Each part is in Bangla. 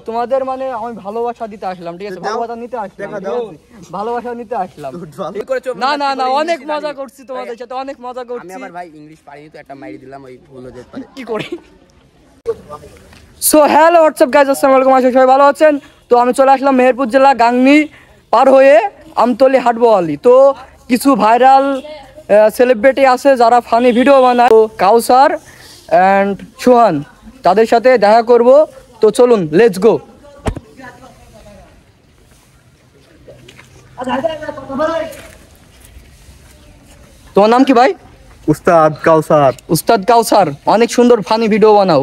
তোমাদের মানে আমি ভালোবাসা দিতে আসলাম, ঠিক আছে? ভালোবাসা নিতে আসলাম, ভালোবাসা নিতে আসলাম। না না না, অনেক মজা করছি তোমাদের সাথে, অনেক মজা করছি। আমি আবার ভাই ইংলিশ পারিনি তো, একটা মাইরি দিলাম, ওই ভুল হয়ে যেতে পারে। কি করি? সো হ্যালো হোয়াটসঅ্যাপ গাইস, আসসালামু আলাইকুম, আশা করি সবাই ভালো আছেন। তো আমি চলে আসলাম মেহেরপুর জেলা গাংনী পার হয়ে আমতলী হাটবোয়ালি। তো কিছু ভাইরাল সেলিব্রিটি আছে যারা ফানি ভিডিও বানায়, তো কাউসার অ্যান্ড সোহান, তাদের সাথে দেখা করব। তো চলুন, লেটস গো। তোমার নাম কি ভাই? উস্তাদ কাউসার। উস্তাদ কাউসার, অনেক সুন্দর ফানি ভিডিও বানাও,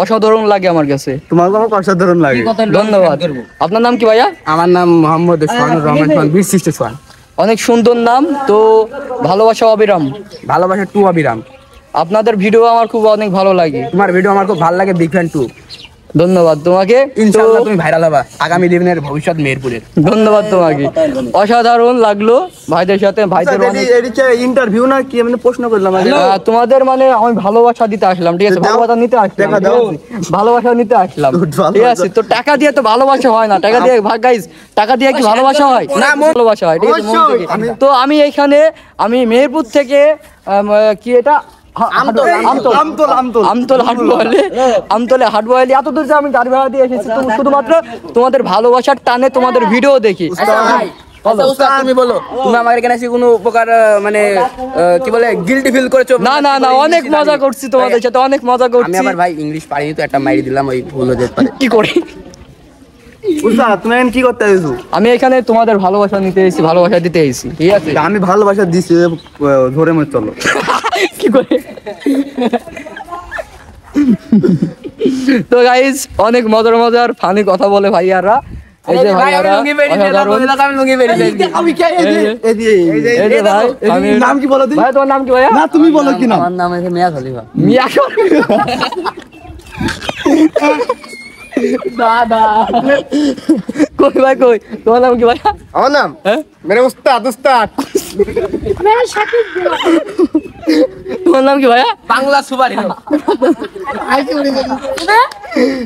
অসাধারণ লাগে আমার কাছে। তোমার আমাকে অসাধারণ লাগে, ধন্যবাদ। আপনার নাম কি ভাইয়া? আমার নাম মোহাম্মদ সোহানুর রহমান সোহান, বীরশ্রেষ্ঠ সোহান। অনেক সুন্দর নাম। তো ভালোবাসা অবিরাম, ভালোবাসা টু অবিরাম। আপনাদের ভিডিও আমার খুব অনেক ভালো লাগে, তোমার ভিডিও আমার খুব ভালো লাগে, বিগ ফ্যান টু। ধন্যবাদ তোমাকে। ইনশাআল্লাহ তুমি ভাইরাল হবা, আগামী দিনের ভবিষ্যৎ মেহেরপুরের। ধন্যবাদ তোমাকে, অসাধারণ লাগলো ভাইদের সাথে। ভাইদের ইন্টারভিউ না কি, আমি প্রশ্ন করলাম। তোমাদের মানে আমি ভালোবাসা দিতে আসলাম, ঠিক আছে? ভালোবাসা নিতে আসলাম, ভালোবাসা নিতে আসলাম, ঠিক আছে? তো টাকা দিয়ে তো ভালোবাসা হয় না, টাকা দিয়ে গাইস, টাকা দিয়ে কি ভালোবাসা হয়? না, ভালোবাসা হয়, ঠিক আছে, মন থেকে। তো আমি এইখানে, আমি মেহেরপুর থেকে কি এটা আমতল হাটবোয়ালি, এত দূর যে আমি গাড়ি ভাড়া দিয়ে এসেছি শুধুমাত্র তোমাদের ভালোবাসার টানে, তোমাদের ভিডিও দেখি। তুমি বলো, তুমি আমার এখানে এসে কোনো প্রকার মানে কি বলে গিল্টি ফিল করেছো? না না না, অনেক মজা করছি তোমাদের সাথে, অনেক মজা করছি। আমি আবার ভাই ইংলিশ পারিনি তো, একটা মাইরি দিলাম, ওই ভুল হয়ে যেতে পারে। কি করি? তুমি কি করতে এসেছো? আমি এখানে তোমাদের ভালোবাসা নিতে এসেছি, ভালোবাসা দিতে এসেছি, ঠিক আছে? আমি ভালোবাসা দিছি, ধরে মত চলো। কি করে? তো গাইস, অনেক মজার মজার ফানি কথা বলে ভাইয়ারা। এই যে ভাইয়ারা, নাম কি বলো? ভাই তোমার নাম কি ভাইয়া? না তুমি বলো কি নাম? আমার নাম আছে মিয়া খলিফা। মিয়া দাদা কই ভাই, কই তোমার নাম কি ভাই? আমার নাম মেরে উস্তাদ। তোমার নাম কি ভাইয়া? Bangla super hero.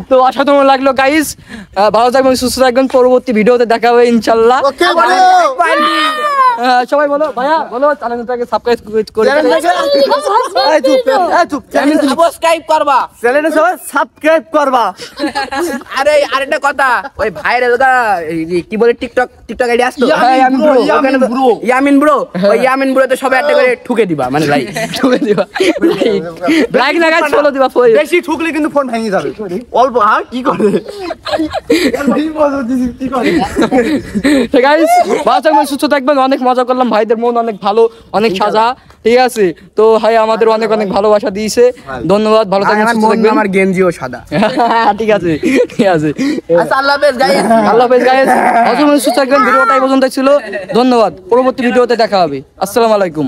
তো অসাধারণ লাগলো গাইস, ভালো থাকবেন, সুস্থ থাকবেন, পরবর্তী ভিডিওতে দেখা হবে ইনশাল্লাহ। সবাই বলো ভাইয়া, বলো চ্যানেলটাকে সাবস্ক্রাইব করে সাবস্ক্রাইব করবা, চ্যানেলটা সবাই সাবস্ক্রাইব করবা। আরে আরেকটা কথা, ওই ভাইরাল কি বলে টিকটক আইডি আসতো, ইয়ামিন ব্রো, ওই ইয়ামিন ব্রো তো সবাই একটা করে ঠুকে দিবা, মানে লাইক ঠুকে দিবা, লাইক না গাইস, ফলো দিবা। বেশি ঠুকলে কিন্তু ফোন ভেঙে যাবে। অল্প কি করে গাইস, ভালো থাকবেন, সুস্থ থাকবেন। অনেক মজা করলাম, ভাইদের মন অনেক ভালো, অনেক সাজা, ঠিক আছে? তো ভাই আমাদের অনেক অনেক ভালোবাসা দিয়েছে, ধন্যবাদ। ভালো থাকবেন, সুস্থ থাকবেন। আমার গেঞ্জিও সাদা। ঠিক আছে, ঠিক আছে। আচ্ছা, আল্লাহ হাফেজ গাইস। আল্লাহ হাফেজ গাইস, সুস্থ থাকবেন। ভিডিওটা এই পর্যন্ত ছিল, ধন্যবাদ। পরবর্তী ভিডিওতে দেখা হবে। আসসালামু আলাইকুম।